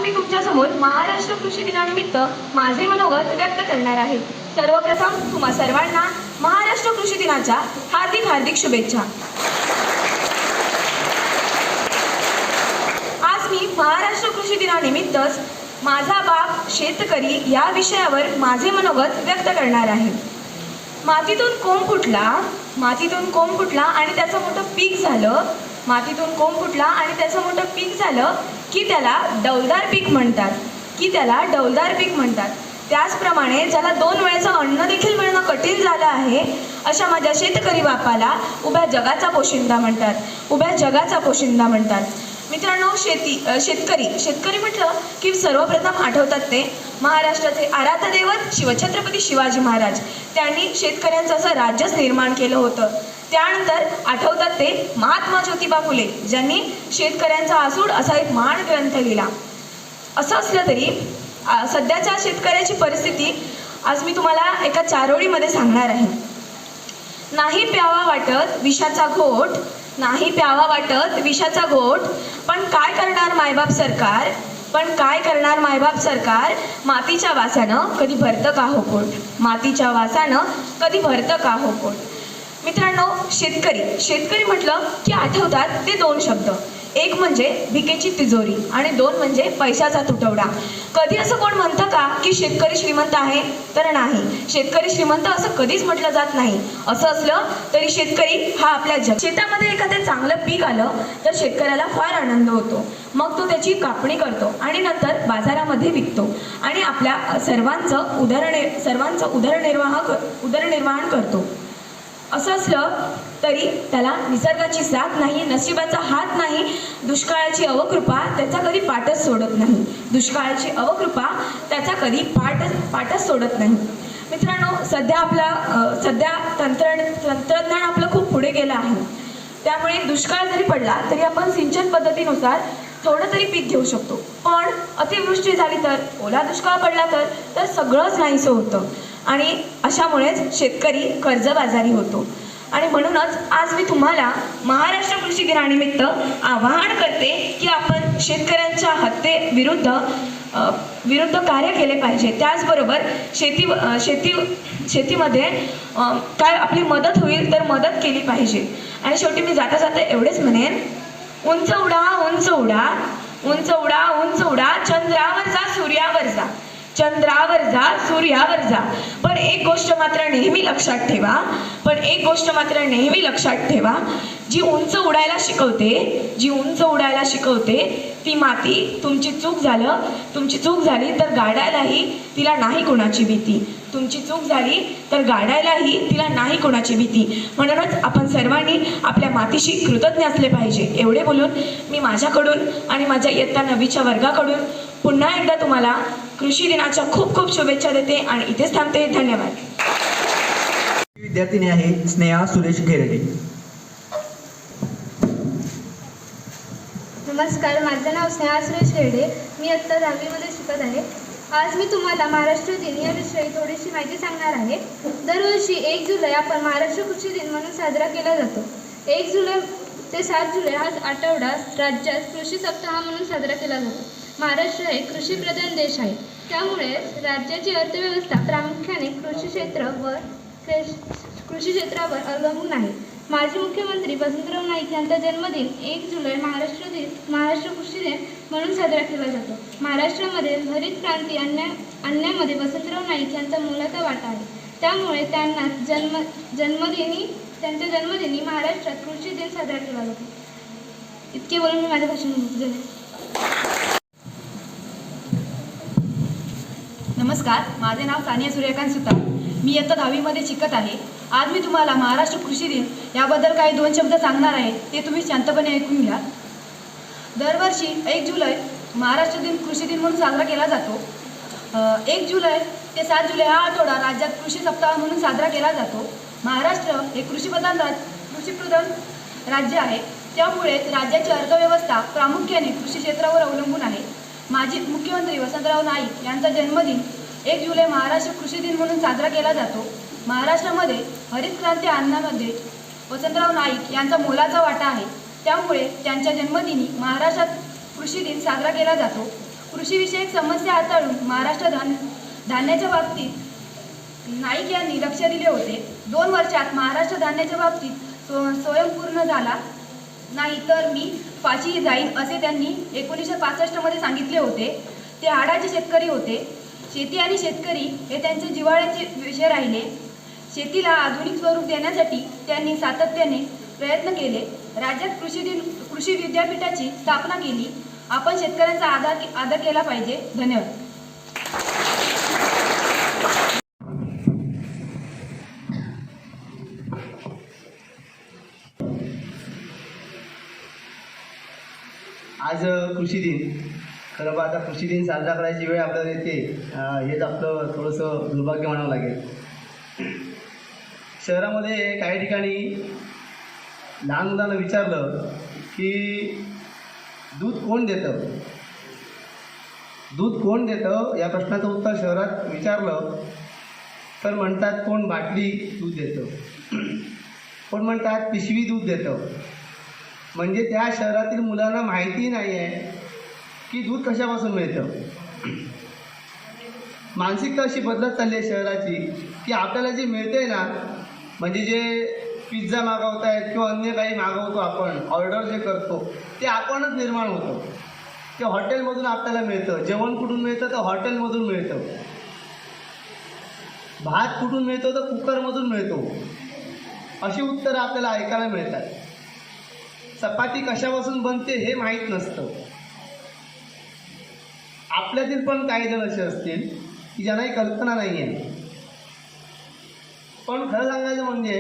मी तुमच्यासमोर महाराष्ट्र कृषी दिनानिमित्त माझे मनोगत व्यक्त करणार आहे। सर्वप्रथम तुम्हा सर्वांना महाराष्ट्र कृषी दिनाच्या हार्दिक हार्दिक शुभेच्छा। आज मी महाराष्ट्र कृषी दिनानिमित्तच माझा बाप शेतकरी या विषयावर माझे मनोगत व्यक्त करणार आहे। मातीतून कोंब फुटला आणि त्याचं मोठं पीक झालं। मातीतून कोंब फुटला आणि त्याचं मोठं पीक झालं की त्याला डौलदार पीक म्हणतात। त्याचप्रमाणे ज्याला 2 वेळेचं अन्न देखील मिळणं कठीण झालं आहे अशा माझ्या शेतकरी बापाला उभ्या जगाचा पोशिंदा म्हणतात। मित्रांनो, शेतकरी म्हटलं की सर्वप्रथम आठवतात ते महाराष्ट्राचे आराध्य दैवत शिवछत्रपती शिवाजी महाराज। त्यांनी शेतकऱ्यांचं असं राज्यच निर्माण केलं होतं। त्यानंतर आठवतात ते महात्मा ज्योतिबा फुले, ज्यांनी शेतकऱ्यांचा आसूड असा एक महान ग्रंथ लिहिला। असं असलं तरी सध्याच्या शेतकऱ्याची परिस्थिती आज मी तुम्हाला एका 4 ओळीमध्ये सांगणार आहे। नाही प्यावा वाटत विषाचा घोट, पण काय करणार मायबाप सरकार, मातीच्या वासानं कधी भरतं का हो पोट। मित्रांनो, शेतकरी म्हटलं की आठवतात ते 2 शब्द, एक म्हणजे भिकेची तिजोरी आणि 2 म्हणजे पैशाचा तुटवडा। कधी असं कोण म्हणतं का की शेतकरी श्रीमंत आहे? तर नाही, शेतकरी श्रीमंत असं कधीच म्हटलं जात नाही। असं असलं तरी शेतकरी हा आपल्या शेतामध्ये एखादं चांगलं पीक आलं तर शेतकऱ्याला फार आनंद होतो। मग तो त्याची कापणी करतो आणि नंतर बाजारामध्ये विकतो आणि आपल्या सर्वांचं उदरनिर्वाह करतो। असं असलं तरी त्याला निसर्गाची साथ नाही, नशिबाचा हात नाही, दुष्काळाची अवकृपा त्याचा कधी पाठच सोडत नाही। मित्रांनो, सध्या तंत्रज्ञान आपलं खूप पुढे गेलं आहे। त्यामुळे दुष्काळ जरी पडला तरी आपण सिंचन पद्धतीनुसार थोडं तरी पीक घेऊ शकतो। पण अतिवृष्टी झाली तर, ओला दुष्काळ पडला तर सगळंच नाहीसं होतं आणि अशामुळेच शेतकरी कर्जबाजारी होतो। आणि म्हणूनच आज मी तुम्हाला महाराष्ट्र कृषी दिनानिमित्त आवाहन करते की आपण शेतकऱ्यांच्या विरुद्ध कार्य केले पाहिजे। त्याचबरोबर शेतीमध्ये काय आपली मदत होईल तर मदत केली पाहिजे। आणि शेवटी मी जाता एवढेच म्हणेन, उंच उडा सूर्यावर जा, पण एक गोष्ट मात्र नेहमी लक्षात ठेवा, जी उंच उडायला शिकवते ती माती तुमची चूक झाली तर गाडायलाही तिला नाही कोणाची भीती। म्हणूनच आपण सर्वांनी आपल्या मातीशी कृतज्ञ असले पाहिजे। एवढे बोलून मी माझ्याकडून आणि माझ्या इयत्ता 9वीच्या वर्गाकडून पुन्हा एकदा तुम्हाला कृषी दिनाच्या खूप खूप शुभेच्छा देते आणि इथेच थांबते। धन्यवाद। विद्यार्थिनी आहे स्नेहा सुरेश घेरडे। नमस्कार, माझं नाव स्नेहा सुरेश घेरडे, मी इयत्ता 10वीमध्ये शिकत आहे। आज मी तुम्हाला महाराष्ट्र दिन याविषयी थोडीशी माहिती सांगणार आहे। दरवर्षी 1 जुलै आपण महाराष्ट्र कृषी दिन म्हणून साजरा केला जातो। 1 जुलै ते 7 जुलै हा आठवडा राज्यात कृषी सप्ताह म्हणून साजरा केला जातो। महाराष्ट्र हे कृषीप्रधान देश आहे, त्यामुळे राज्याची अर्थव्यवस्था प्रामुख्याने कृषी क्षेत्रावर अवलंबून आहे। माजी मुख्यमंत्री वसंतराव नाईक यांचा जन्मदिन 1 जुलै महाराष्ट्र कृषी दिन म्हणून साजरा केला जातो। महाराष्ट्रामध्ये हरित क्रांती आणण्यामध्ये वसंतराव नाईक यांचा मोलाचा वाटा आहे, त्यामुळे त्यांच्या जन्मदिनी महाराष्ट्रात कृषी दिन साजरा केला जातो। इतके बोलून मी माझ्या भाषण झाले। नमस्कार, माझे नाव सानिया सूर्यकांत सुतार, मी इयत्ता 10वीमध्ये शिकत आहे। आज मी तुम्हाला महाराष्ट्र कृषी दिन याबद्दल काही 2 शब्द सांगणार आहे, ते तुम्ही शांतपणे ऐकून घ्या। दरवर्षी 1 जुलै महाराष्ट्र दिन कृषी दिन म्हणून साजरा केला जातो। 1 जुलै ते 7 जुलै हा आठवडा राज्यात कृषी सप्ताह म्हणून साजरा केला जातो। महाराष्ट्र हे कृषीप्रधान राज्य आहे, त्यामुळे राज्याची अर्थव्यवस्था प्रामुख्याने कृषी क्षेत्रावर अवलंबून आहे। माजी मुख्यमंत्री वसंतराव नाईक यांचा जन्मदिन 1 जुलै महाराष्ट्र कृषी दिन म्हणून साजरा केला जातो। महाराष्ट्रामध्ये हरित क्रांती आणण्यामध्ये वसंतराव नाईक यांचा मोलाचा वाटा आहे, त्यामुळे त्यांच्या जन्मदिनी महाराष्ट्रात कृषी दिन साजरा केला जातो। कृषीविषयक समस्या हाताळून महाराष्ट्र धान्याच्या बाबतीत नाईक यांनी लक्ष दिले होते. 2 वर्षात महाराष्ट्र धान्याच्या बाबतीत स्वयंपूर्ण झाला नाही तर मी फाशी जाईन असे त्यांनी 1965 मध्ये सांगितले होते. ते हाडाचे शेतकरी होते. शेती आणि शेतकरी हे त्यांचे जिव्हाळ्याचे विषय राहिले. शेतीला आधुनिक स्वरूप देण्यासाठी त्यांनी सातत्याने प्रयत्न केले. राज्यात कृषी विद्यापीठाची स्थापना केली. आपण शेतकऱ्यांचा आदर केला पाहिजे. धन्यवाद. आज कृषी दिन. खरं आता कृषी दिन साजरा करायची वेळ आपल्याला येते, हेच आपलं थोडंसं दुर्भाग्य म्हणावं लागेल. शहरामध्ये काही ठिकाणी लहान मुलांना विचारलं की दूध कोण देतं, दूध कोण देतं या प्रश्नाचं उत्तर शहरात विचारलं तर म्हणतात कोण बाटली दूध देतं, कोण म्हणतात पिशवी दूध देतं. म्हणजे त्या शहरातील मुलांना माहिती नाही आहे की दूध कशापासून मिळतं. मानसिकता अशी बदलत चालली आहे शहराची की आपल्याला जे मिळते ना, म्हणजे जे पिझ्झा मागवत आहेत किंवा अन्य काही मागवतो आपण, ऑर्डर जे करतो ते आपणच निर्माण होतं. ते हॉटेलमधून आपल्याला मिळतं. जेवण कुठून मिळतं तर हॉटेलमधून मिळतं. भात कुठून मिळतो तर कुकरमधून मिळतो. अशी उत्तरं आपल्याला ऐकायला मिळतात. चपाती कशापासून बनते हे माहीत नसतं. आपल्यातील पण काही जण असे असतील की ज्यांनाही कल्पना नाही आहे. पण खरं सांगायचं म्हणजे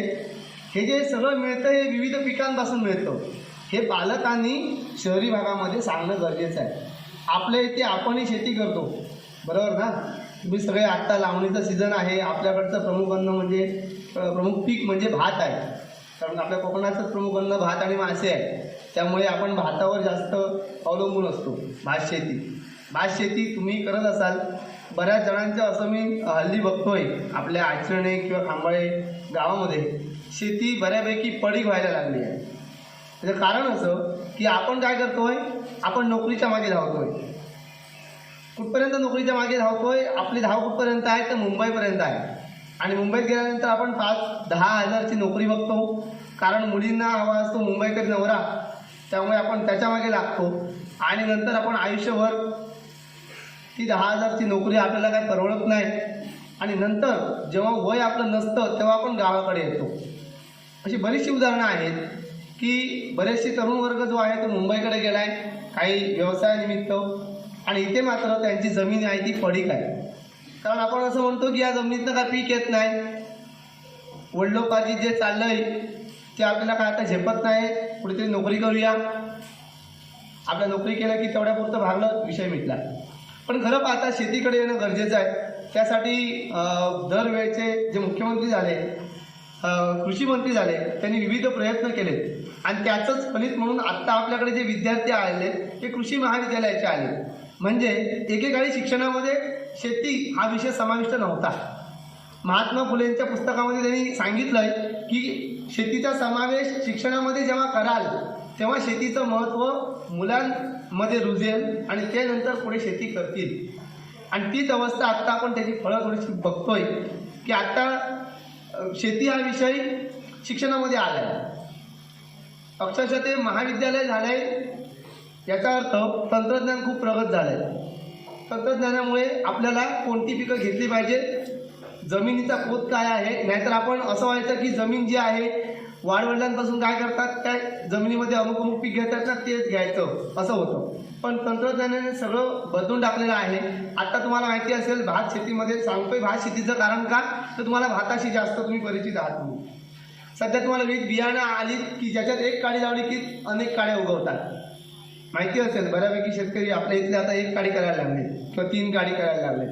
हे जे सगळं मिळतं हे विविध पिकांपासून मिळतं. हे पालकांनी शहरी भागामध्ये सांगणं गरजेचं आहे. आपल्या इथे आपणही शेती करतो, बरोबर ना. तुम्ही सगळे आत्ता लावणीचं सीझन आहे. आपल्याकडचं प्रमुख अन्न म्हणजे प्रमुख पीक म्हणजे भात आहे. कारण आपल्या कोकणाचंच प्रमुख अन्न भात आणि मासे आहे. त्यामुळे आपण भातावर जास्त अवलंबून असतो. भात शेती तुम्ही करत असाल. बऱ्याच जणांचं असं मी हल्ली बघतोय आपल्या आचरणे किंवा खांबाळे गावामध्ये शेती बऱ्यापैकी पडीक व्हायला लागली आहे. त्याचं कारण असं की आपण काय करतोय, आपण नोकरीच्या मागे धावतोय. कुठपर्यंत नोकरीच्या मागे धावतोय, आपली धाव कुठपर्यंत आहे तर मुंबईपर्यंत आहे. आणि मुंबईत गेल्यानंतर आपण 5-10 हजारची नोकरी बघतो. कारण मुलींना हवा असतो मुंबईकर नवरा, त्यामुळे आपण त्याच्या मागे लागतो. आणि नंतर आपण आयुष्यभर ती 10,000ची नोकरी आपल्याला काय परवडत नाही. आणि नंतर जेव्हा वय आपलं नसतं तेव्हा आपण गावाकडे येतो. अशी बरीचशी उदाहरणं आहेत की बरेचसे तरुण वर्ग जो आहे तो मुंबईकडे गेला आहे काही व्यवसायानिमित्त. आणि इथे मात्र त्यांची जमीन आहे ती पडीक आहे. कारण आपण असं म्हणतो की या जमिनीतनं काय पीक येत नाही. वडिलोपार्जी जे चाललं आहे ते आपल्याला काय आता झेपत नाही. कुठेतरी नोकरी करूया. आपल्या नोकरी केल्या की तेवढ्यापुरतं भागलं, विषय मिटला. पण खरं पाहता शेतीकडे येणं गरजेचं आहे. त्यासाठी दरवेळचे जे मुख्यमंत्री झाले, कृषी मंत्री झाले, त्यांनी विविध प्रयत्न केले. आणि त्याचंच फलित म्हणून आत्ता आपल्याकडे जे विद्यार्थी आले ते कृषी महाविद्यालयाचे आले. म्हणजे एकेकाळी शिक्षणामध्ये शेती हा विषय समाविष्ट नव्हता. महात्मा फुलेंच्या पुस्तकामध्ये त्यांनी सांगितलंय की शेतीचा समावेश शिक्षणामध्ये जेव्हा कराल तेव्हा शेतीचं महत्त्व मुलांमध्ये रुजेल आणि ते नंतर पुढे शेती करतील. आणि तीच अवस्था आत्ता आपण त्याची फळं थोडीशी बघतोय की आत्ता शेती हा विषय शिक्षणामध्ये आला आहे. अक्षरशः ते महाविद्यालय झालं आहे. याचा अर्थ तंत्रज्ञान खूप प्रगत झालं आहे. तंत्रज्ञानामुळे आपल्याला कोणती पिकं घेतली पाहिजे, जमिनीचा पोत काय आहे. नाहीतर आपण असं व्हायचं की जमीन जी आहे वाडवडिलांपासून काय करतात त्या जमिनीमध्ये अमुक पीक घेतात ना तेच घ्यायचं असं होतं. पण तंत्रज्ञानाने सगळं बदलून टाकलेलं आहे. आत्ता तुम्हाला माहिती असेल भात शेतीमध्ये सांगतोय भात शेतीचं कारण का तर तुम्हाला भाताशी जास्त तुम्ही परिचित आहात. तुम्ही सध्या तुम्हाला विविध बियाणं आली की ज्याच्यात एक काडी लावली की अनेक काड्या उगवतात. माहिती असेल बऱ्यापैकी शेतकरी आपल्या इथले आता एक काडी करायला लागले किंवा 3 काडी करायला लागले.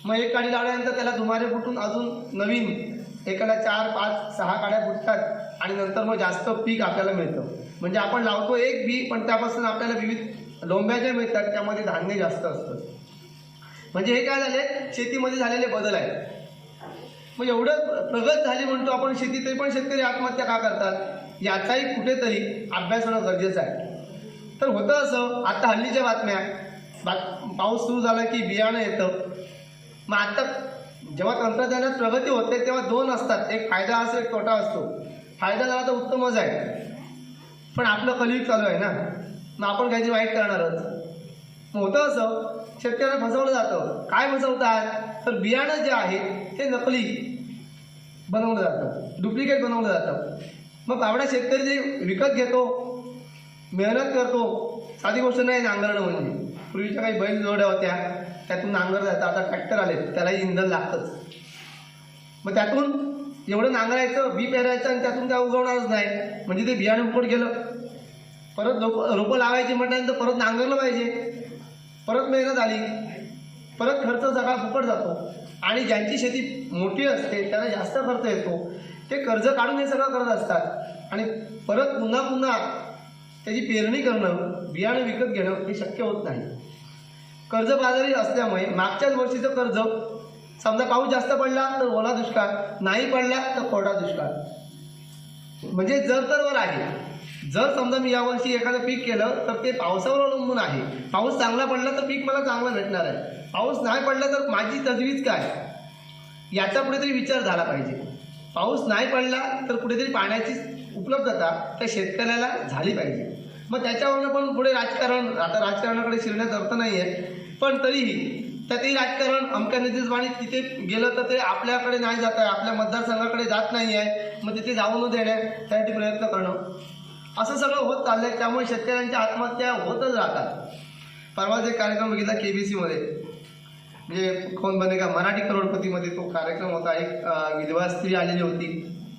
मग एक काडी लावल्यानंतर त्याला धुमारे फुटून अजून नवीन एकाला 4-5-6 काड्या फुटतात आणि नंतर मग जास्त पीक आपल्याला मिळतं. म्हणजे आपण लावतो एक बी पण त्यापासून आपल्याला विविध लोंब्या ज्या मिळतात त्यामध्ये धान्य जास्त असतं. म्हणजे हे काय झाले शेतीमध्ये झालेले बदल आहेत. मग एवढं प्रगत झाली म्हणतो आपण शेती, तरी पण शेतकरी आत्महत्या का करतात याचाही कुठेतरी अभ्यास होणं गरजेचं आहे. तर होतं असं आता हल्लीच्या बातम्या पाऊस सुरू झाला की बियाणं येतं. मग आता जेव्हा तंत्रज्ञानात प्रगती होते तेव्हा दोन असतात, एक फायदा असतो एक तोटा असतो. फायदा झाला तर उत्तमच आहे, पण आपलं कलियुग चालू आहे ना, मग आपण काहीतरी वाईट करणारच. मग होतं असं, शेतकऱ्यांना फसवलं जातं. काय फसवतात तर बियाणं जे आहे ते नकली बनवलं जातं, डुप्लिकेट बनवलं जातं. मग बावडा शेतकरी जे विकत घेतो, मेहनत करतो, साधी गोष्ट नाही नांगरणं म्हणजे. पूर्वीच्या काही बैल जोड्या होत्या, त्यातून नांगर जातं, आता ट्रॅक्टर आले, त्यालाही इंधन लागतंच. मग त्यातून एवढं नांगरायचं, बी पेरायचं आणि त्यातून काय उगवणारच नाही, म्हणजे ते बियाणं फुकट गेलं. परत रोपं लावायची म्हटल्यानंतर परत नांगरलं पाहिजे, परत मेहनत आली, परत खर्च सगळा फुकट जातो. आणि ज्यांची शेती मोठी असते त्यांना जास्त खर्च येतो, ते कर्ज काढून हे सगळं करत असतात. आणि परत पुन्हा पुन्हा त्याची पेरणी करणं, बियाणं विकत घेणं हे शक्य होत नाही. कर्जबाजारी असल्यामुळे मागच्याच वर्षीचं कर्ज, समजा पाऊस जास्त पडला तर ओला दुष्काळ, नाही पडला तर कोरडा दुष्काळ, म्हणजे जर तरवर आहे. जर समजा मी यावर्षी एखादं पीक केलं तर ते पावसावर अवलंबून आहे. पाऊस चांगला पडला तर पीक मला चांगलं भेटणार आहे, पाऊस नाही पडला तर माझी तजवीज काय, याचा कुठेतरी विचार झाला पाहिजे. पाऊस नाही पडला तर कुठेतरी पाण्याची उपलब्धता त्या शेतकऱ्याला झाली पाहिजे. मग त्याच्यावरनं पण पुढे राजकारण, आता राजकारणाकडे शिरण्यात अर्थ नाही आहे, पण तरीही त्यातही राजकारण अमक्या निधीच पाणी तिथे गेलं तर ते आपल्याकडे नाही जात आहे, आपल्या मतदारसंघाकडे जात नाही आहे, मग तिथे जाऊ न देण्या त्यासाठी प्रयत्न करणं, असं सगळं होत चाललं आहे. त्यामुळे शेतकऱ्यांच्या आत्महत्या होतच राहतात. परवाच एक कार्यक्रम बघितला KBC मध्ये, म्हणजे कोण बनेगा मराठी करोडपतीमध्ये तो कार्यक्रम होता. एक विधवा स्त्री आलेली होती,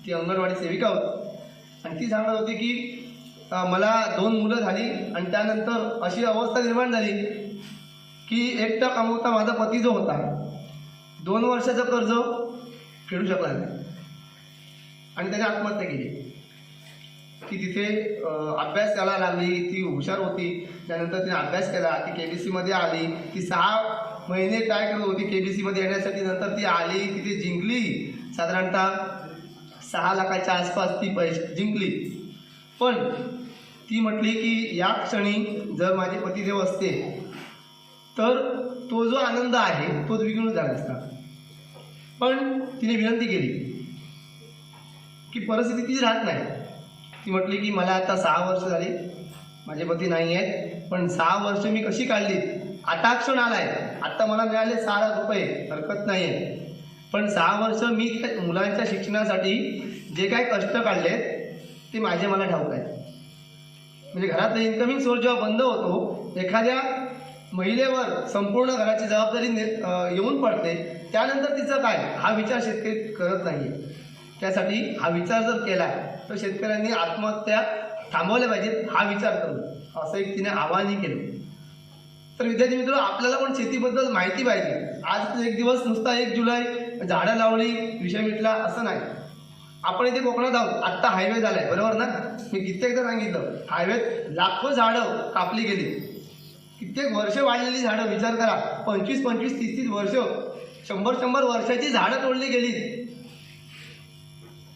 ती अंगणवाडी सेविका होती, आणि ती सांगत होती की मला 2 मुलं झाली आणि त्यानंतर अशी अवस्था निर्माण झाली की एकटा कमवता माझा पती जो होता 2 वर्षाचं कर्ज फेडू शकला नाही आणि त्याने आत्महत्या केली. ती तिथे अभ्यास करायला लागली, ती हुशार होती, त्यानंतर तिने अभ्यास केला, ती KBC मध्ये आली, ती 6 महिने काय करत होती KBC मध्ये येण्यासाठी, नंतर ती आली, तिथे जिंकली, साधारणतः 6 लाखाच्या आसपास ती पैसे जिंकली. पण ती म्हटली की या क्षणी जर माझे पतिदेव असते तर तो जो आनंद आहे तो द्विगुणित झाला असता. पण तिने विनंती केली की परिस्थिती ती राहत नाही. ती म्हटली की मला आता 6 वर्ष झाली, माझे पती नाही आहेत, पण 6 वर्ष मी कशी काढली, आता क्षण आला आहे, आत्ता मला मिळाले 6 लाख रुपये, हरकत नाही आहे, पण 6 वर्ष मी मुलांच्या शिक्षणासाठी जे काही कष्ट काढलेत ते माझे मला ठाऊक आहे. म्हणजे घरातलं इन्कमिंग सोर्स जेव्हा बंद होतो, एखाद्या महिलेवर संपूर्ण घराची जबाबदारी येऊन पडते, त्यानंतर तिचं काय हा विचार शेतकरी करत नाही. त्यासाठी हा विचार जर केला तर शेतकऱ्यांनी आत्महत्या थांबवल्या पाहिजेत, हा विचार करू, असं एक तिने आवाहनही केलं. तर विद्यार्थी मित्र, आपल्याला पण शेतीबद्दल माहिती पाहिजे. आज एक दिवस नुसता 1 जुलै झाडं लावली विषय मिटला असं नाही. आपण इथे कोकणात आहोत, आत्ता हायवे झालाय, बरोबर ना, मी कित्येकदा सांगितलं, हायवेत लाखो झाडं कापली गेली, कित्येक वर्ष वाढलेली झाडं, विचार करा, 25, 30 वर्ष, 100 वर्षाची झाडं तोडली गेली,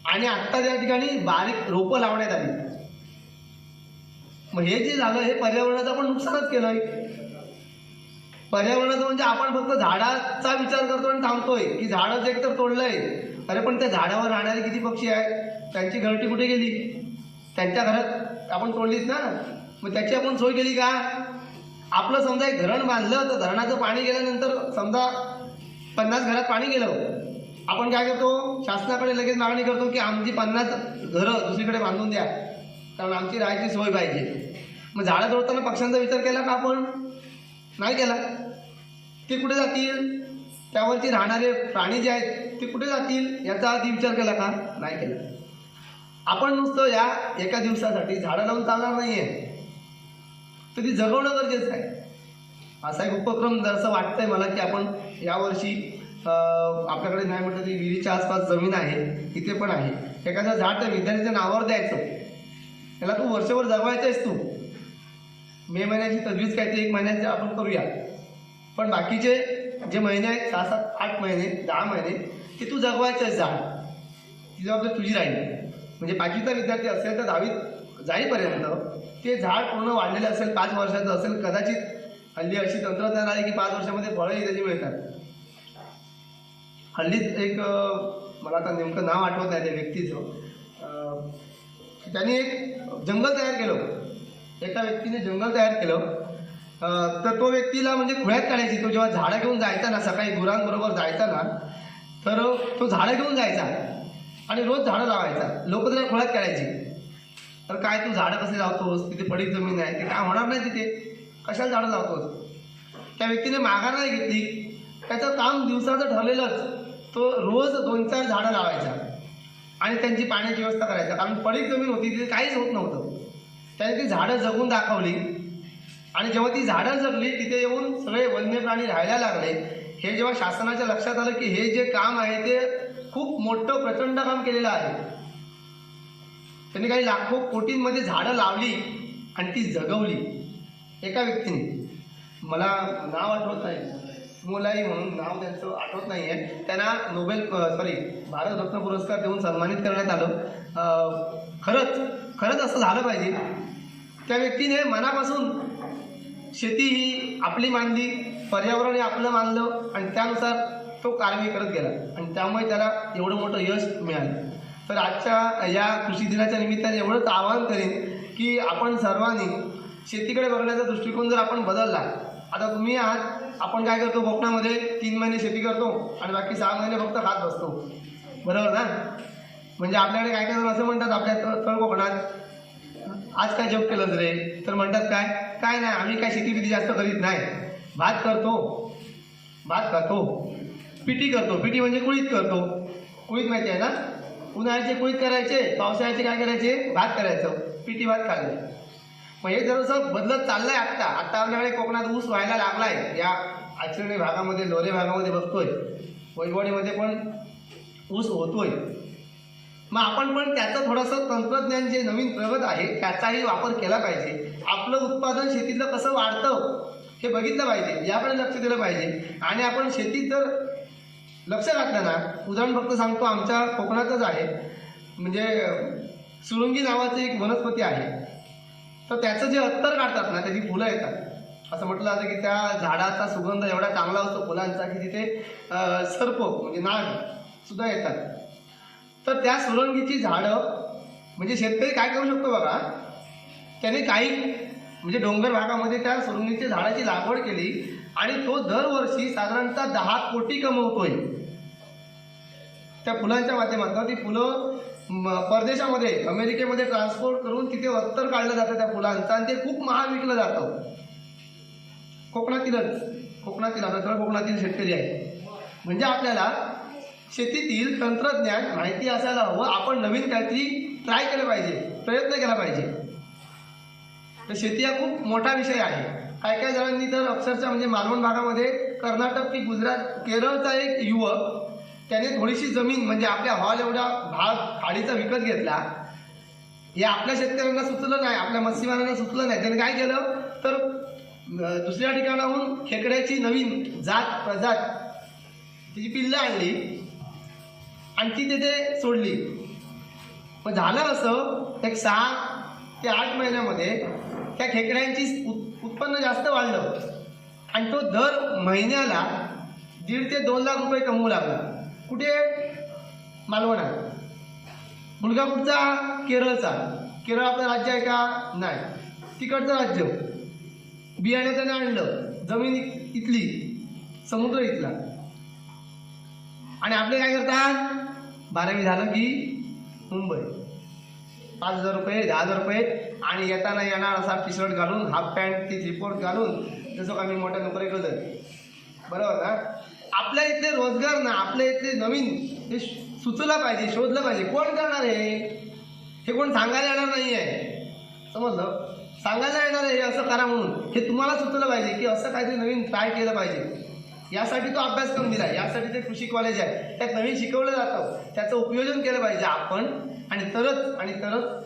आणि आत्ता त्या ठिकाणी बारीक रोपं लावण्यात आली. मग हे जे झालं हे पर्यावरणाचं आपण नुकसानच केलंय. पर्यावरणाचं म्हणजे आपण फक्त झाडाचा विचार करतो आणि थांबतोय की झाडच एकतर तोडलंय. अरे पण त्या झाडावर राहणारे किती पक्षी आहेत, त्यांची घरटी कुठे गेली, त्यांच्या घरात आपण तोडलीच ना, मग त्याची आपण सोय केली का. आपलं समजा एक धरण बांधलं तर धरणाचं पाणी गेल्यानंतर समजा 50 घरात पाणी गेलं, आपण काय करतो, शासनाकडे लगेच मागणी करतो की आमची 50 घरं दुसरीकडे बांधून द्या, कारण आमची राहायची सोय पाहिजे. मग झाडं तोडताना पक्ष्यांचा विचार केला का आपण, नाही केला. ते कुठे जातील, त्यावरती राहणारे प्राणी जे आहेत ते कुठे जातील याचा आधी विचार केला का, नाही केला. आपण नुसतं या एका दिवसासाठी झाडं लावून चालणार नाही आहे, तर ती जगवणं गरजेचं आहे. असा एक उपक्रम जसं वाटतंय मला की आपण यावर्षी आपल्याकडे नाही म्हटलं तरी विहिरीच्या आसपास जमीन आहे, तिथे पण आहे, एखादं झाड त्या विद्यार्थ्याच्या नावावर द्यायचं, त्याला तू वर्षभर जगवायचं आहेस. तू मे महिन्याची तजवीज काय ते 1 महिन्याची आपण करूया, पण बाकीचे जे महिने आहेत 6, 7, 8 महिने, 10 महिने ते तू जगवायचं आहे झाड, ती जबाबदारी तुझी राहील. म्हणजे 5वीचा विद्यार्थी असेल तर 10वीत जाईपर्यंत ते झाड पूर्ण वाढलेलं असेल, 5 वर्षाचं असेल, कदाचित हल्ली अशी तंत्रज्ञान आली की 5 वर्षामध्ये फळंही त्याची मिळतात. हल्लीच एक मला आता नेमकं नाव आठवत नाही त्या व्यक्तीचं, त्यांनी एक जंगल तयार केलं. एका व्यक्तीने जंगल तयार केलं. तर तो व्यक्तीला म्हणजे खुळ्यात काढायची. तो जेव्हा झाडं घेऊन जायचा ना, सकाळी गुरांबरोबर जायचा ना, तर तो झाडं घेऊन जायचा आणि रोज झाडं लावायचा. लोक त्याला खुळ्यात काढायची. तर काय तू झाडं कसे लावतोस, तिथे पडीक जमीन आहे, ते काय होणार नाही तिथे, कशाला झाडं लावतोस. त्या व्यक्तीने माघार नाही घेतली. त्याचं काम दिवसाचं ठरलेलंच. तो रोज 2-4 झाडं लावायचा आणि त्यांची पाण्याची व्यवस्था करायचा. कारण पडीक जमीन होती, तिथे काहीच होत नव्हतं. त्याने ती झाडं जगून दाखवली आणि जेव्हा ती झाडं जगली, तिथे येऊन सगळे वन्य प्राणी राहायला लागले. हे जेव्हा शासनाच्या लक्षात आलं की हे जे काम आहे ते खूप मोठं प्रचंड काम केलेलं आहे, त्यांनी काही लाखो कोटींमध्ये झाडं लावली आणि ती जगवली एका व्यक्तीने. मला नाव आठवत नाही, मोलाई म्हणून नाव त्यांचं आठवत नाही आहे. त्यांना भारतरत्न पुरस्कार देऊन सन्मानित करण्यात आलं. खरंच असं झालं पाहिजे. त्या व्यक्तीने मनापासून शेती ही आपली मानली, पर्यावरण हे आपलं मानलं आणि त्यानुसार तो कारवाई करत गेला आणि त्यामुळे त्याला एवढं मोठं यश मिळालं. तर आजच्या या कृषी दिनाच्या निमित्ताने एवढंच आवाहन करेन की आपण सर्वांनी शेतीकडे बघण्याचा दृष्टिकोन जर आपण बदलला. आता तुम्ही आहात, आपण काय करतो, कोकणामध्ये 3 महिने शेती करतो आणि बाकी 6 महिने फक्त खात बसतो, बरोबर ना. म्हणजे आपल्याकडे काय काय असं म्हणतात आपल्या तळ कोकणात, आज काय जॉब केलंच रे, तर म्हणतात काय नाही, आम्ही काय शेती बिती जास्त करीत नाही, भात करतो, पिटी करतो. पिटी म्हणजे कुळीत करतो. कुळीत माहिती आहे ना, उन्हाळ्याचे कुळीत करायचे, पावसाळ्याचे काय करायचे, भात करायचं, पिटी भात काढले. मग हे जरासं बदलत चाललंय. आता आपल्याकडे कोकणात ऊस व्हायला लागलाय. या आचरणी भागामध्ये, लोरे भागामध्ये बघतोय, वैभवडीमध्ये पण ऊस होतोय. मग आपण पण त्याचं थोडंसं तंत्रज्ञान जे नवीन प्रगत आहे त्याचाही वापर केला पाहिजे. आपलं उत्पादन शेतीतलं कसं वाढतं हे बघितलं पाहिजे, याकडे लक्ष दिलं पाहिजे. आणि आपण शेतीत जर लक्ष घातलं ना, उदाहरण फक्त सांगतो, आमच्या कोकणातच आहे, म्हणजे सुरंगी नावाचं एक वनस्पती आहे. तर त्याचं जे अत्तर काढतात ना, त्याची फुलं येतात. असं म्हटलं जातं की त्या झाडाचा सुगंध एवढा चांगला असतो फुलांचा की तिथे सर्प म्हणजे नाग सुद्धा येतात. तर त्या सुरंगीची झाडं म्हणजे शेतकरी काय करू शकतो बघा, त्याने काही म्हणजे डोंगर भागामध्ये त्या सुरंगीच्या झाडाची लागवड केली आणि तो दरवर्षी साधारणतः 10 कोटी कमवतोय त्या फुलांच्या माध्यमातून. ती फुलं परदेशामध्ये, अमेरिकेमध्ये ट्रान्सपोर्ट करून तिथे अत्तर काढलं जातं त्या फुलांचं आणि ते खूप महाग विकलं जातं. कोकणातील आपल्या कोकणातील शेतकरी आहे. म्हणजे आपल्याला शेतीतील तंत्रज्ञान माहिती असायला हवं. आपण नवीन काहीतरी ट्राय केलं पाहिजे, प्रयत्न केला पाहिजे. तर शेती हा खूप मोठा विषय आहे. काय जणांनी तर अक्षरशः म्हणजे मालवण भागामध्ये, कर्नाटक की गुजरात, केरळचा एक युवक, त्याने थोडीशी जमीन म्हणजे आपल्या हॉल एवढा भाग खाडीचा विकत घेतला. हे आपल्या शेतकऱ्यांना सुचलं नाही, आपल्या मच्छीमारांना सुचलं नाही. त्याने काय केलं तर दुसऱ्या ठिकाणाहून खेकड्याची नवीन प्रजात तिची पिल्लं आणली आणि ती तिथे सोडली. मग झालं असं, एक 6 ते 8 महिन्यामध्ये त्या खेकड्यांची उत्पन्न जास्त वाढलं आणि तो दर महिन्याला 1.5 ते 2 लाख रुपये कमवू लागला. कुठे? मालवणात. मुलगा कुठचा? केरळचा. केरळ आपलं राज्य आहे का? नाही, तिकडचं राज्य. बियाणं त्याने आणलं, जमीन इथली, समुद्र इथला. आणि आपले काय करतात, 12वी झालं की मुंबई, 5,000 रुपये, 10,000 रुपये आणि येताना येणार असा टी शर्ट घालून, हाफ पॅन्ट, ती रिपोर्ट घालून, जसं का मी मोठ्या नोकरी करतो, बरोबर ना. आपल्या इथले रोजगार ना, आपल्या इथले नवीन हे सुचलं पाहिजे, शोधलं पाहिजे. कोण करणार हे कोण सांगायला येणार नाही आहे, समजलं. सांगायला येणार आहे हे असं करा म्हणून, हे तुम्हाला सुचलं पाहिजे की असं काहीतरी नवीन ट्राय केलं पाहिजे. यासाठी तो अभ्यासक्रम दिला आहे, यासाठी ते कृषी कॉलेज आहे, त्यात नवीन शिकवलं जातं, त्याचं उपयोजन केलं पाहिजे आपण. आणि तरच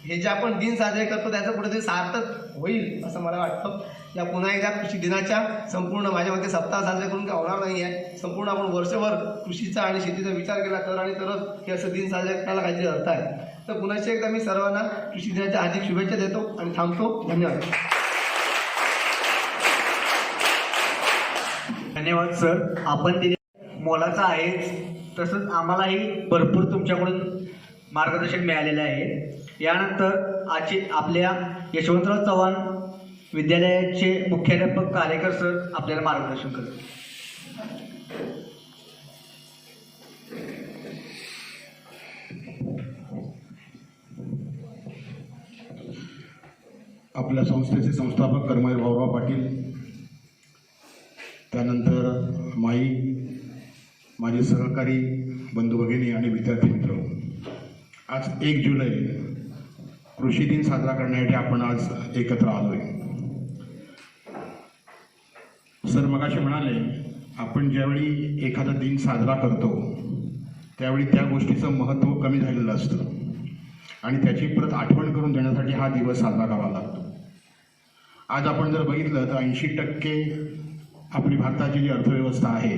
हे जे आपण दिन साजरे करतो त्याचं कुठेतरी सार्थक होईल असं मला वाटतं. या पुन्हा एकदा कृषी दिनाच्या संपूर्ण माझ्या मते सप्ताह साजरे करून काय होणार नाही आहे. संपूर्ण आपण वर्षभर कृषीचा आणि शेतीचा विचार केला तरच हे असं दिन साजरे करायला काहीतरी अर्थ आहे. तर पुन्हा एकदा मी सर्वांना कृषी दिनाच्या हार्दिक शुभेच्छा देतो आणि थांबतो. धन्यवाद. धन्यवाद सर. आपण दिले मोलाचा आहे. तसंच आम्हालाही भरपूर तुमच्याकडून मार्गदर्शन मिळालेलं आहे. यानंतर आजचे आपल्या यशवंतराव चव्हाण विद्यालयाचे मुख्याध्यापक कालेकर सर आपल्याला मार्गदर्शन करतील. आपल्या संस्थेचे संस्थापक कर्मवीर भाऊराव पाटील, त्यानंतर माझे सहकारी बंधू भगिनी आणि विद्यार्थी मित्र, आज 1 जुलै कृषी दिन साजरा करण्यासाठी आपण आज एकत्र आलो आहे. सर मगाशी म्हणाले, आपण ज्यावेळी एखादा दिन साजरा करतो त्यावेळी त्या गोष्टीचं महत्त्व कमी झालेलं असतं आणि त्याची परत आठवण करून देण्यासाठी हा दिवस साजरा करावा लागतो. आज आपण जर बघितलं तर 80% आपली भारताची जी अर्थव्यवस्था आहे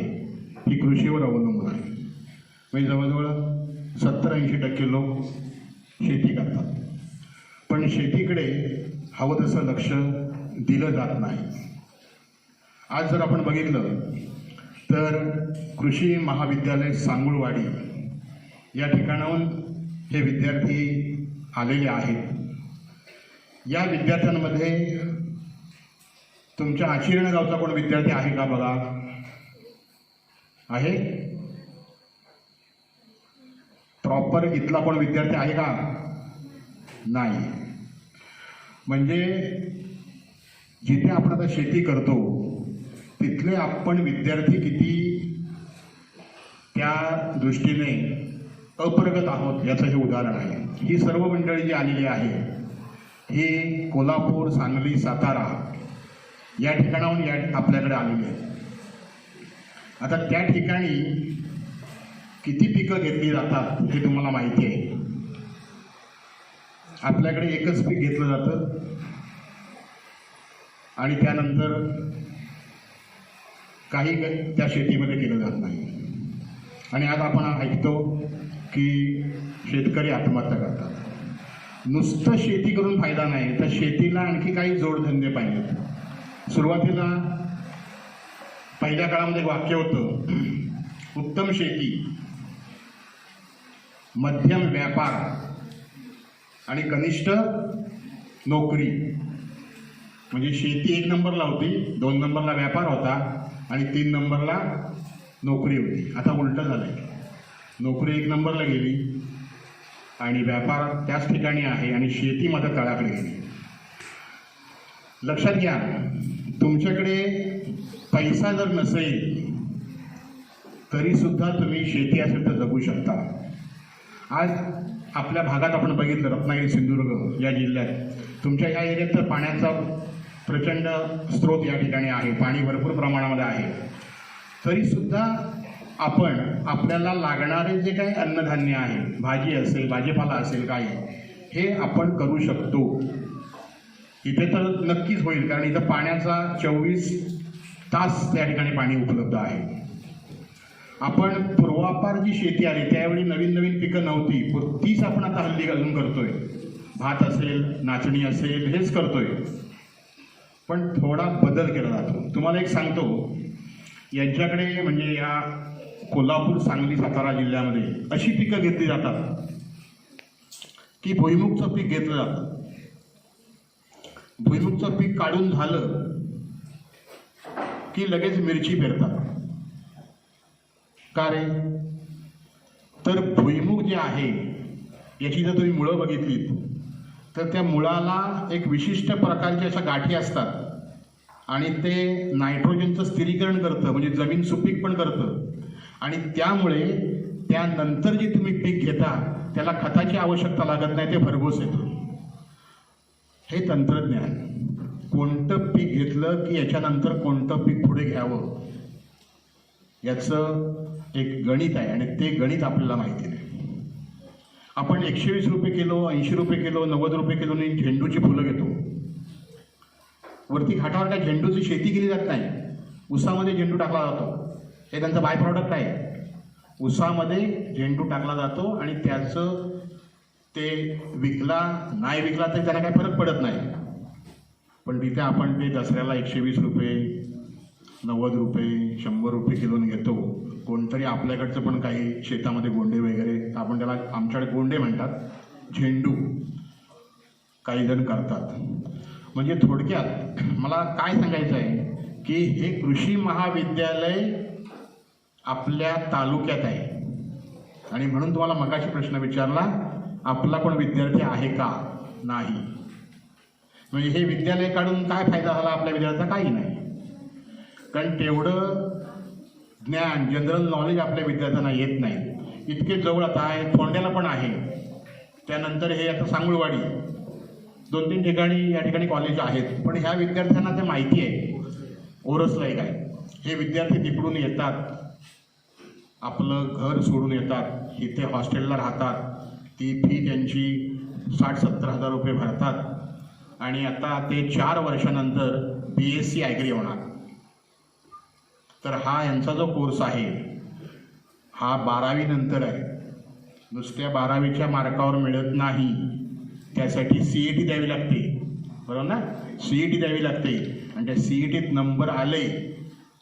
ही कृषीवर अवलंबून आहे. म्हणजे जवळजवळ 70-80% लोक शेती करतात, पण शेतीकडे हवं तसं लक्ष दिलं जात नाही. आज जर आपण बघितलं तर कृषी महाविद्यालय सांगुळवाडी या ठिकाणाहून हे विद्यार्थी आलेले आहेत. या विद्यार्थ्यांमध्ये तुमच्या आचिरण गावचा कोण विद्यार्थी आहे का? बघा, आहे? प्रॉपर इथला कोण विद्यार्थी आहे का? नाही. म्हणजे जिथे आपण आता शेती करतो तिथले आपण विद्यार्थी किती त्या दृष्टीने अप्रगत आहोत याचं हे उदाहरण आहे. ही सर्व मंडळी जी आलेली आहे ही कोल्हापूर, सांगली, सातारा या ठिकाणाहून आपल्याकडे आलेली आहे. आता त्या ठिकाणी किती पिकं घेतली जातात हे तुम्हाला माहिती आहे. आपल्याकडे एकच पीक घेतलं जातं आणि त्यानंतर काही त्या शेतीमध्ये केलं जात नाही. आणि आज आपण ऐकतो की शेतकरी आत्महत्या करतात. नुसतं शेती करून फायदा नाही, तर शेतीला आणखी काही जोडधंदे पाहिजेत. सुरुवातीला पहिल्या काळामध्ये एक वाक्य होतं, उत्तम शेती, मध्यम व्यापार आणि कनिष्ठ नोकरी. म्हणजे शेती 1 नंबरला होती, 2 नंबरला व्यापार होता आणि 3 नंबरला नोकरी होती. आता उलटं झालंय, नोकरी 1 नंबरला गेली आणि व्यापार त्याच ठिकाणी आहे आणि शेती मात्र तळाकडे गेली. लक्षात घ्या, तुमच्याकडे पैसा जर नसेल तरी सुद्धा तुम्ही शेती असेल तर जगू शकता. आज आपल्या भागात आपण बघितलं, रत्नागिरी, सिंधुदुर्ग या जिल्ह्यात, तुमच्या ह्या एरियात तर पाण्याचा प्रचंड स्रोत या ठिकाणी आहे, पाणी भरपूर प्रमाणामध्ये आहे. तरीसुद्धा आपण आपल्याला लागणारे जे काही अन्नधान्य आहे, भाजी असेल, भाजीपाला असेल, काही हे आपण करू शकतो. इथे तर नक्कीच होईल, कारण इथं पाण्याचा 24 तास त्या ठिकाणी पाणी उपलब्ध आहे. आपण पूर्वापार जी शेती आली त्यावेळी नवीन नवीन पिकं नव्हती, तीच आपण आता हल्ली अजून करतोय. भात असेल, नाचणी असेल, हेच करतोय, पण थोडा बदल केला जातो. तुम्हाला एक सांगतो, यांच्याकडे म्हणजे या कोल्हापूर, सांगली, सातारा जिल्ह्यामध्ये अशी पिकं घेतली जातात की भुईमुगचं पीक घेतलं जातं. भुईमुगचं पीक काढून झालं की लगेच मिरची पेरतात. का रे? तर भुईमुग जे आहे याची जर तुम्ही मुळं बघितलीत तर त्या मुळाला एक विशिष्ट प्रकारच्या अशा गाठी असतात आणि ते नायट्रोजनचं स्थिरीकरण करतं, म्हणजे जमीन सुपीक पण करतं. आणि त्यामुळे त्यानंतर जे तुम्ही पीक घेता त्याला खताची आवश्यकता लागत नाही, ते भरघोस येतं. हे तंत्रज्ञान. कोणतं पीक घेतलं की याच्यानंतर कोणतं पीक पुढे घ्यावं याचं एक गणित आहे आणि ते गणित आपल्याला माहिती नाही. आपण 120 रुपये किलो, 80 रुपये किलो, 90 रुपये किलोने झेंडूची फुलं घेतो. वरती घाटावर काय झेंडूची शेती केली जात नाही, ऊसामध्ये झेंडू टाकला जातो. हे त्यांचं बाय प्रॉडक्ट आहे. ऊसामध्ये झेंडू टाकला जातो आणि त्याचं ते विकला नाही विकला तरी त्याला काही फरक पडत नाही. पण तिथे आपण ते दसऱ्याला 120 रुपये, 90 रुपये 100 रुपये किलोने घेतो. कोणतरी आपल्याकडचं पण काही शेतामध्ये गोंडे वगैरे, आपण त्याला आमच्याकडे गोंडे म्हणतात, झेंडू काही जण करतात. म्हणजे थोडक्यात मला काय सांगायचं आहे की हे कृषी महाविद्यालय आपल्या तालुक्यात आहे आणि म्हणून तुम्हाला मगाशी प्रश्न विचारला, आपला पण विद्यार्थी आहे का? नाही. म्हणजे हे विद्यालय काढून काय फायदा झाला आपल्या विद्यार्थ्याचा? काही नाही. कारण तेवढं ज्ञान, जनरल नॉलेज आपल्या विद्यार्थ्यांना येत नाही. इतके जवळ आता आहे, फोंड्याला पण आहे, त्यानंतर हे आता सांगुळवाडी, 2-3 ठिकाणी या ठिकाणी कॉलेज आहेत. पण ह्या विद्यार्थ्यांना ते माहिती आहे ओरसला एक आहे. हे विद्यार्थी तिकडून येतात, आपलं घर सोडून येतात, इथे हॉस्टेलला राहतात, ती फी त्यांची 60-70 हजार रुपये भरतात आणि आता ते 4 वर्षानंतर BSc ॲग्री होणार. तर हा यांचा जो कोर्स आहे हा 12वी नंतर आहे. नुसत्या 12वीच्या मार्कावर मिळत नाही, त्यासाठी CET द्यावी लागते, बरोबर ना? CET द्यावी लागते आणि त्या CETत नंबर आले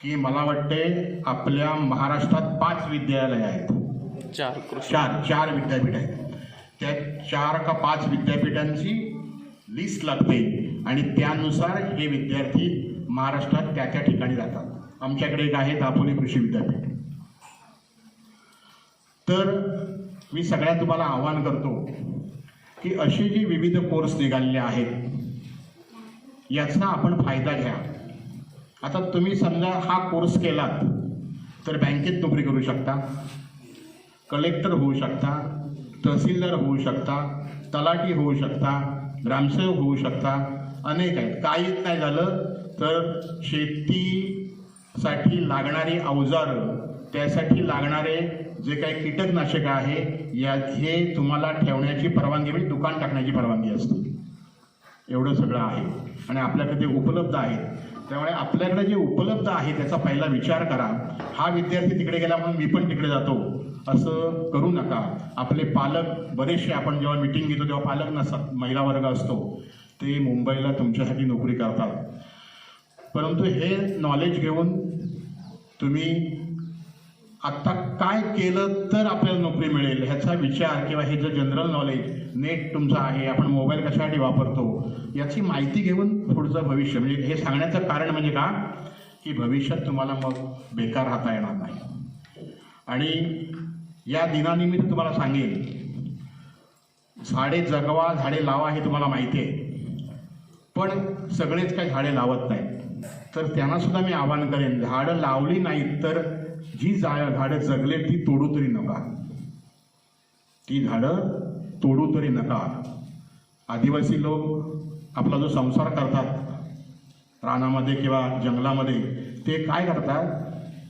की मला वाटते आपल्या महाराष्ट्रात 5 विद्यालय आहेत, 4 विद्यापीठ आहेत. त्या 4 का 5 विद्यापीठांची लिस्ट लागते आणि त्यानुसार हे विद्यार्थी महाराष्ट्रात त्या ठिकाणी जातात. आमच्याकडे एक आहे दापोली कृषी विद्यापीठ. तर मी सगळ्यात तुम्हाला आवाहन करतो की असे जे विविध कोर्स निघालेले आहेत याचा आपण फायदा घ्या. आता तुम्ही समजा हा कोर्स केलात तर बँकेत नोकरी करू शकता, कलेक्टर होऊ शकता, तहसीलदार होऊ शकता, तलाठी होऊ शकता, ग्रामसेवक होऊ शकता, अनेक आहेत. काहीच नाही झालं तर शेतीसाठी लागणारी अवजारं, त्यासाठी लागणारे जे काही कीटकनाशक आहे हे तुम्हाला ठेवण्याची परवानगी, म्हणजे दुकान टाकण्याची परवानगी असते. एवढं सगळं आहे आणि आपल्याकडे ते उपलब्ध आहे. त्यामुळे आपल्याकडे जे उपलब्ध आहे त्याचा पहिला विचार करा. हा विद्यार्थी तिकडे गेला म्हणून मी पण तिकडे जातो असं करू नका. आपले पालक बरेचसे, आपण जेव्हा मीटिंग घेतो तेव्हा पालक नसतात, महिला वर्ग असतो, ते मुंबईला तुमच्यासाठी नोकरी करतात. परंतु हे नॉलेज घेऊन तुम्ही आत्ता काय केलं तर आपल्याला नोकरी मिळेल ह्याचा विचार, किंवा हे जे जनरल नॉलेज नेट तुमचं आहे, आपण मोबाईल कशासाठी वापरतो याची माहिती घेऊन पुढचं भविष्य, म्हणजे हे सांगण्याचं कारण म्हणजे का की भविष्यात तुम्हाला मग बेकार राहता येणार नाही. आणि या दिनानिमित्त तुम्हाला सांगेन, झाडे जगवा झाडे लावा हे तुम्हाला माहिती आहे, पण सगळेच काही झाडे लावत नाहीत. तर त्यांना सुद्धा मी आवाहन करेन, झाडं लावली नाहीत तर जी झाडं जगले ती तोडू तरी नका, ती झाडं तोडू तरी नका. आदिवासी लोक आपला जो संसार करतात रानामध्ये किंवा जंगलामध्ये, ते काय करतात,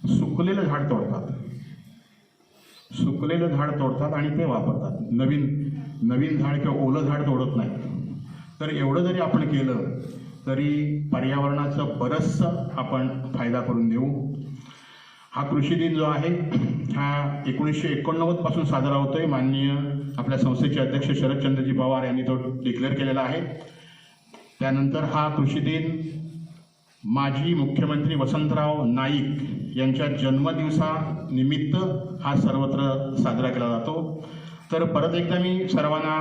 सुकलेलं झाड तोडतात, सुकलेलं झाड तोडतात आणि ते वापरतात. नवीन झाड किंवा ओलं झाड तोडत नाही. तर एवढं जरी आपण केलं तरी पर्यावरणाचं बरंचसं आपण फायदा करून देऊ. हा कृषी दिन जो आहे हा 1989 पासून साजरा होतोय. माननीय आपल्या संस्थेचे अध्यक्ष शरदचंद्रजी पवार यांनी तो डिक्लेअर केलेला आहे. त्यानंतर हा कृषी दिन माजी मुख्यमंत्री वसंतराव नाईक यांच्या जन्मदिवसानिमित्त हा सर्वत्र साजरा केला जातो. तर परत एकदा मी सर्वांना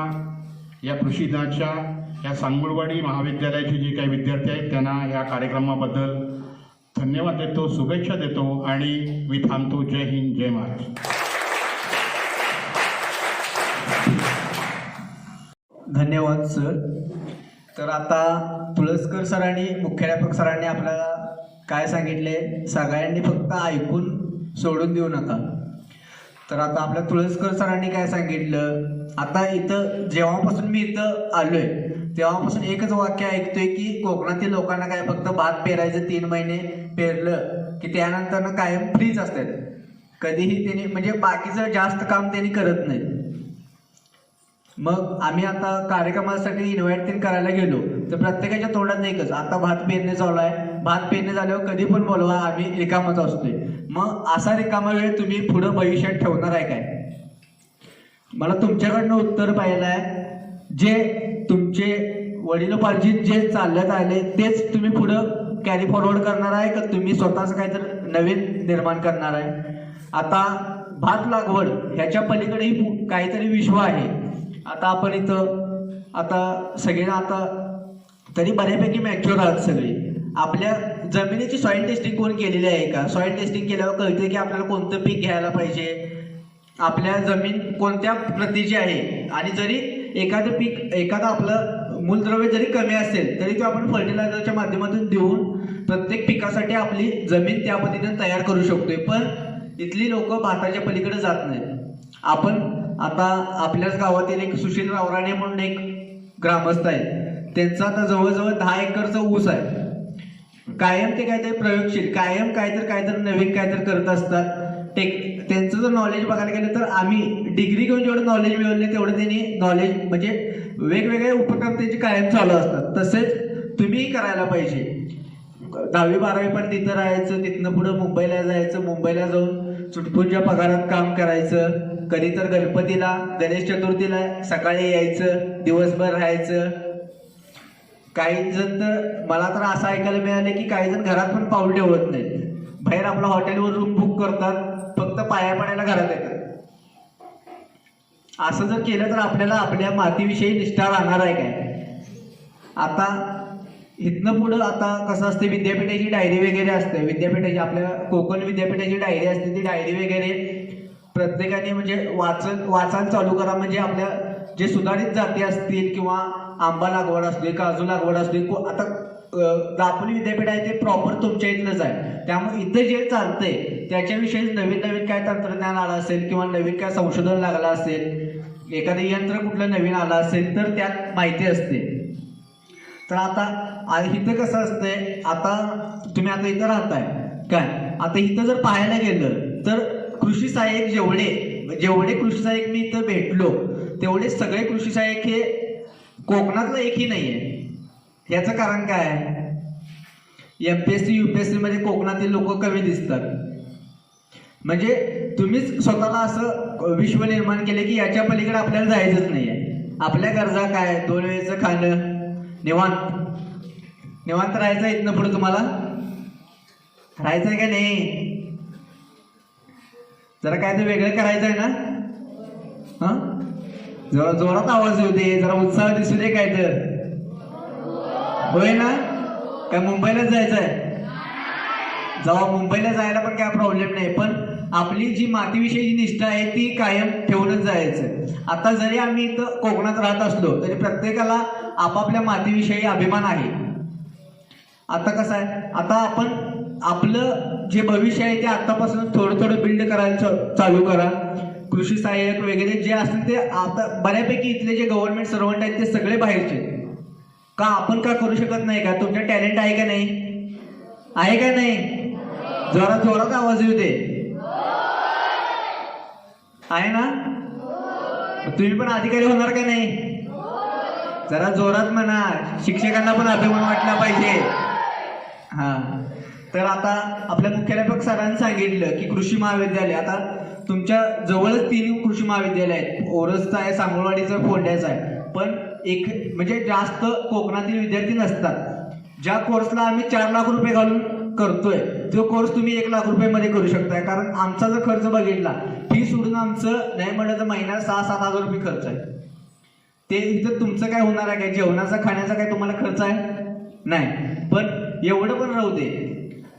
या कृषी दिनाच्या या सांगुळवाडी महाविद्यालयाचे जे काही विद्यार्थी आहेत त्यांना या कार्यक्रमाबद्दल धन्यवाद देतो, शुभेच्छा देतो आणि मी थांबतो. जय हिंद, जय महाराष्ट्र. धन्यवाद सर. तर आता तुळसकर सरांनी, मुख्याध्यापक सरांनी आपल्याला काय सांगितले, सगळ्यांनी फक्त ऐकून सोडून देऊ नका. तर आता आपल्या तुळसकर सरांनी काय सांगितलं, आता इथं जेव्हापासून मी इथं आलोय तेव्हापासून एकच वाक्य ऐकतोय की कोकणातील लोकांना काय फक्त भात पेरायचं, 3 महिने पेरलं की त्यानंतर कायम फ्रीच असतात, कधीही त्यांनी म्हणजे बाकीचं जास्त काम त्यांनी करत नाही. मग आम्ही आता कार्यक्रमासाठी इन्व्हाइट करायला गेलो तर प्रत्येकाच्या तोंडात एकच, आता भात पेरणे चालू आहे, भात पेरणे झाल्यावर कधी पण बोलवा, आम्ही रिकामच असतोय. मग असा रिकामा वेळ तुम्ही पुढं भविष्यात ठेवणार आहे काय? मला तुमच्याकडनं उत्तर पाहिलं आहे. जे तुमचे वडिलोपार्जित जे चालत आले तेच तुम्ही पुढं कॅरी फॉरवर्ड करणार आहे का तुम्ही स्वतःच काहीतरी नवीन निर्माण करणार आहे? आता भात लागवड ह्याच्या पलीकडेही काहीतरी विश्व आहे. आता आपण इथं आता सगळे आता तरी बऱ्यापैकी मॅच्युअर आहात सगळे. आपल्या जमिनीची सॉईल टेस्टिंग कोण केलेली आहे का? सॉईल टेस्टिंग केल्यावर कळते की आपल्याला कोणतं पीक घ्यायला पाहिजे, आपल्या जमीन कोणत्या प्रतीची आहे. आणि जरी एखादं आपलं मूलद्रव्य जरी कमी असेल तरी तो आपण फर्टिलायझरच्या माध्यमातून देऊन प्रत्येक पिकासाठी आपली जमीन त्या पद्धतीने तयार करू शकतोय. पण इथली लोक भाताच्या पलीकडे जात नाहीत. आपण आता आपल्याच गावातील एक सुशील रावराणे म्हणून एक ग्रामस्थ आहे, त्यांचा आता जवळजवळ 10 एकरचा ऊस आहे. कायम ते काहीतरी प्रयोगशील, कायम काहीतरी नवीन काहीतरी करत असतात. त्यांचं जर नॉलेज बघायला गेलं तर आम्ही डिग्री घेऊन जेवढं नॉलेज मिळवले तेवढं त्यांनी नॉलेज म्हणजे वेगवेगळे उपक्रम त्यांचे कायम चालू असतात. तसेच तुम्हीही करायला पाहिजे. 10वी 12वी पण तिथं राहायचं, तिथनं पुढं मुंबईला जायचं, मुंबईला जाऊन चुटपुंच्या पगारात काम करायचं, कधी तर गणपतीला गणेश चतुर्थीला सकाळी यायचं, दिवसभर राहायचं. काही जण तर मला तर असं ऐकायला मिळालं की काही जण घरात पण पाऊल ठेवत नाहीत, बाहेर आपला हॉटेलवर रूम बुक करतात, फक्त पाया पडायला घरात येतात. असं जर केलं तर आपल्याला आपल्या मातीविषयी निष्ठा राहणार आहे काय? आता इथनं पुढं आता कसं असते, विद्यापीठाची डायरी वगैरे असते, विद्यापीठाची आपल्या कोकण विद्यापीठाची डायरी असते, ती डायरी वगैरे प्रत्येकाने म्हणजे वाचायला चालू करा. म्हणजे आपल्या जे सुधारित जाती असतील किंवा आंबा लागवड असते, काजू लागवड असते, आता दापोली विद्यापीठ आहे ते प्रॉपर तुमच्या इथलंच आहे, त्यामुळे इथं जे चालतंय त्याच्याविषयी नवीन काय तंत्रज्ञान आलं असेल किंवा नवीन काय संशोधन लागलं असेल, एखादं यंत्र कुठलं नवीन आलं असेल तर त्यात माहिती असते. तर आता इथं कसं असतंय, आता तुम्ही आता इथं राहताय काय, आता इथं जर पाहायला गेलं तर कृषी सहाय्यक जेवढे कृषी सहाय्यक मी इथं भेटलो तेवढे सगळे कृषी सहाय्यक हे कोकणातलं एकही नाहीये. याचं कारण काय आहे? MPSC UPSC मध्ये कोकणातील लोक कमी दिसतात. म्हणजे तुम्हीच स्वतःला असं विश्व निर्माण केले की याच्या पलीकडे आपल्याला जायचंच नाहीये. आपल्या गरजा काय? 2 वेळेचं खाणं, निवांत राहायचं. इथनं पुढे तुम्हाला राहायचंय का नाही? जरा काय तर वेगळं करायचंय ना? हा, जरा जोरात आवाज येऊ दे, जरा उत्साह दिसू दे. काय तर होय ना? काय मुंबईलाच जायचंय? जेव्हा मुंबईला जायला पण काय प्रॉब्लेम नाही, पण आपली जी मातीविषयी निष्ठा आहे ती कायम ठेवूनच जायचं. आता जरी आम्ही इथं कोकणात राहत असलो तरी प्रत्येकाला आपापल्या मातीविषयी अभिमान आहे. आता कसं आहे, आता आपण आपलं जे भविष्य आहे ते आतापासून थोडं बिल्ड करायला चालू करा. कृषी सहाय्यक वगैरे जे असतील ते आता बऱ्यापैकी इथले जे गव्हर्नमेंट सर्वंट आहेत ते सगळे बाहेरचे. का आपण का करू शकत नाही का? तुमच्या टॅलेंट आहे का नाही? आहे का नाही? जोरात आवाज येऊ दे. आहे ना? तुम्ही पण अधिकारी होणार का नाही? जरा जोरात म्हणा, शिक्षकांना पण अभिमान वाटला पाहिजे. हा, तर आता आपल्या मुख्याध्यापक सरांनी सांगितलं की कृषी महाविद्यालय, आता तुमच्या जवळच 3 कृषी महाविद्यालय आहेत. ओरसचं आहे, सांगोलवाडीचं, फोंड्याचं आहे. पण एक म्हणजे जास्त कोकणातील विद्यार्थी नसतात. ज्या कोर्सला आम्ही 4 लाख रुपये घालून करतोय तो कोर्स तुम्ही 1 लाख रुपये करू शकताय. कारण आमचा जर खर्च बघितला, फी सोडून आमचं नाही म्हणलं तर महिन्याला 6-7 हजार रुपये खर्च आहे. ते इथं तुमचं काय होणार आहे? काय जेवणाचा खाण्याचा काय तुम्हाला खर्च आहे? नाही. पण एवढं पण राहू दे.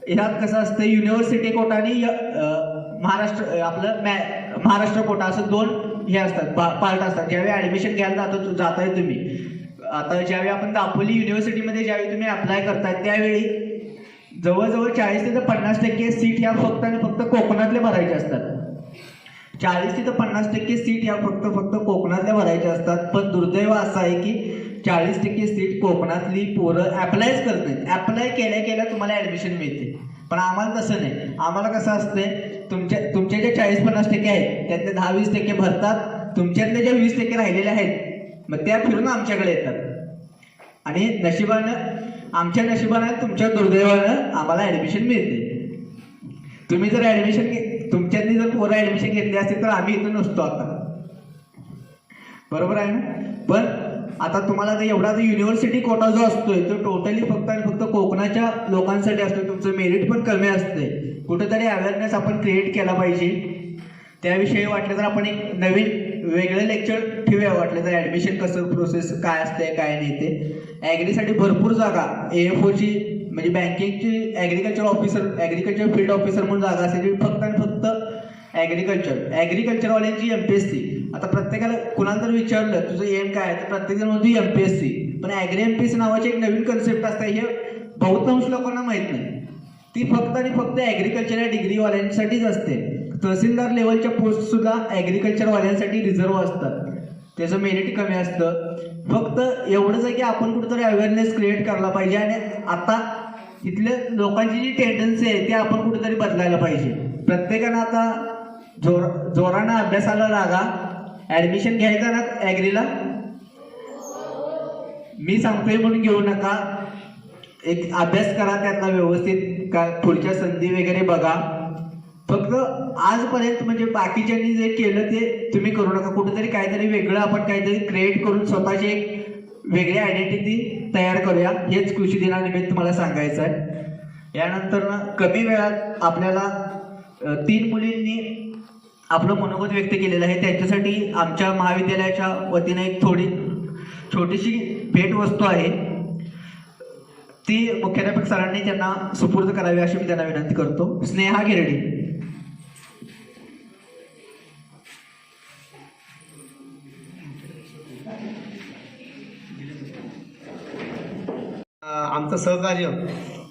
ह्यात कसं असतं, युनिव्हर्सिटी कोटा आणि महाराष्ट्र कोटा असं 2 हे असतात, पार्ट असतात. ज्यावेळी ऍडमिशन घ्यायला जाताय तुम्ही, आता ज्यावेळी आपण दापोली युनिव्हर्सिटीमध्ये ज्यावेळी तुम्ही अप्लाय करताय त्यावेळी जवळजवळ 40 ते 50% सीट ह्या फक्त आणि फक्त कोकणातले भरायचे असतात. 40 ते 50% सीट ह्या फक्त कोकणातल्या भरायच्या असतात. पण दुर्दैव असं आहे की 40% सीट कोकणातली पोरं अप्लायच करत नाहीत. अप्लाय केल्या तुम्हाला ऍडमिशन मिळते. पण आम्हाला तसं नाही. आम्हाला कसं असते, तुमच्या जे 40-50% आहेत त्यातले 10-20% भरतात. तुमच्यातले ज्या 20% राहिलेले आहेत मग त्या फिरून आमच्याकडे येतात. आणि आमच्या नशिबानं तुमच्या दुर्दैवानं आम्हाला ऍडमिशन मिळते. तुम्ही जर तुमच्यातली जर पोरं ऍडमिशन घेतली असते तर आम्ही इथं नसतो आता. बरोबर आहे ना? पण आता तुम्हाला तर एवढा युनिव्हर्सिटी कोटा जो असतोय तो टोटली फक्त आणि फक्त कोकणाच्या लोकांसाठी असतोय. तुमचं मेरिट पण कमी असते. कुठेतरी अवेअरनेस आपण क्रिएट केला पाहिजे. त्याविषयी वाटलं तर आपण एक नवीन वेगळं लेक्चर ठेवूया. वाटलं तर ॲडमिशन कसं प्रोसेस काय असते काय नाही ते. ॲग्रीसाठी भरपूर जागा AFOची म्हणजे बँकिंगची ॲग्रिकल्चर फील्ड ऑफिसर म्हणून जागा असते जी फक्त आणि फक्त ॲग्रिकल्चरवाल्यांची MPSC. आता प्रत्येकाला कुणाला जर विचारलं तुझं एम काय आहे तर प्रत्येकजण म्हणतो MPSC. पण MPSC नावाची एक नवीन कन्सेप्ट असते हे बहुतांश लोकांना माहीत नाही. ती फक्त आणि फक्त ॲग्रिकल्चर या डिग्रीवाल्यांसाठीच असते. तहसीलदार लेवलच्या पोस्ट सुद्धा ॲग्रिकल्चरवाल्यांसाठी रिझर्व असतात. त्याचं मेरिट कमी असतं. फक्त एवढंच आहे की आपण कुठेतरी अवेअरनेस क्रिएट करायला पाहिजे आणि आता इथल्या लोकांची जी टेंडन्सी आहे ती आपण कुठेतरी बदलायला पाहिजे. प्रत्येकानं आता जोरानं अभ्यासाला लागा. ॲडमिशन घ्यायचं ना ॲग्रीला मी सांगतोय म्हणून घेऊ नका. एक अभ्यास करा त्यातला व्यवस्थित का पुढच्या संधी वगैरे बघा. फक्त आजपर्यंत म्हणजे बाकीच्यांनी जे केलं ते तुम्ही करू नका. कुठेतरी काहीतरी वेगळं आपण काहीतरी क्रिएट करून स्वतःची एक वेगळी आयडेंटिटी तयार करूया. हेच कृषी दिनानिमित्त मला सांगायचं आहे. यानंतर कमी वेळात आपल्याला 3 मुलींनी आपलं मनोगत व्यक्त केलेलं आहे. त्यांच्यासाठी आमच्या महाविद्यालयाच्या वतीने एक छोटीशी भेटवस्तू आहे. ती मुख्याध्यापक सरांनी त्यांना सुपूर्द करावी अशी मी त्यांना विनंती करतो. स्नेहा गिरडी. आमचं सहकार्य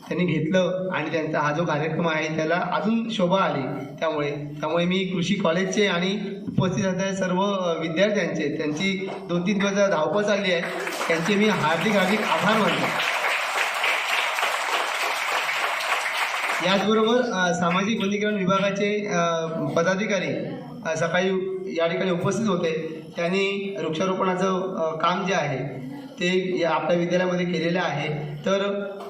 त्यांनी घेतलं आणि त्यांचा हा जो कार्यक्रम आहे त्याला अजून शोभा आली. त्यामुळे मी कृषी कॉलेजचे आणि उपस्थित असलेल्या सर्व विद्यार्थ्यांचे त्यांची 2-3 दिवस धावपळ चालली आहे त्यांचे मी हार्दिक आभार मानतो. याचबरोबर सामाजिक वनीकरण विभागाचे पदाधिकारी सकाळी या ठिकाणी उपस्थित होते. त्यांनी वृक्षारोपणाचं काम जे आहे ते आपल्या विद्यालयामध्ये केलेलं आहे. तर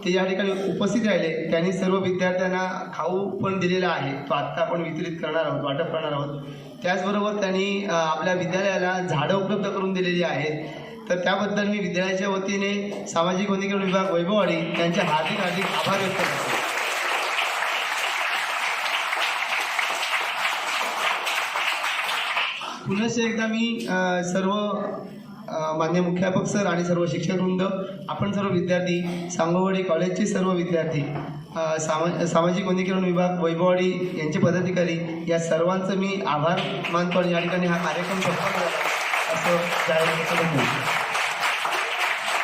ते या ठिकाणी उपस्थित राहिले. त्यांनी सर्व विद्यार्थ्यांना खाऊ पण दिलेला आहे. तो आत्ता आपण वितरित करणार आहोत, वाटप करणार आहोत. त्याचबरोबर त्यांनी आपल्या विद्यालयाला झाडं उपलब्ध करून दिलेली आहेत. तर त्याबद्दल मी विद्यालयाच्या वतीने सामाजिक वनीकरण विभाग वैभववाडी यांचे हार्दिक आभार व्यक्त करतो. पुनश्च एकदा मी सर्व मान्य मुख्याध्यापक सर आणि सर्व शिक्षकवृंद, आपण सर्व विद्यार्थी, सांगोवाडी कॉलेजचे सर्व विद्यार्थी, सामाजिक वनीकरण विभाग वैभववाडी यांचे पदाधिकारी या सर्वांचं मी आभार मानतो आणि या ठिकाणी हा कार्यक्रम सफल झाला असं जाहीर करतो.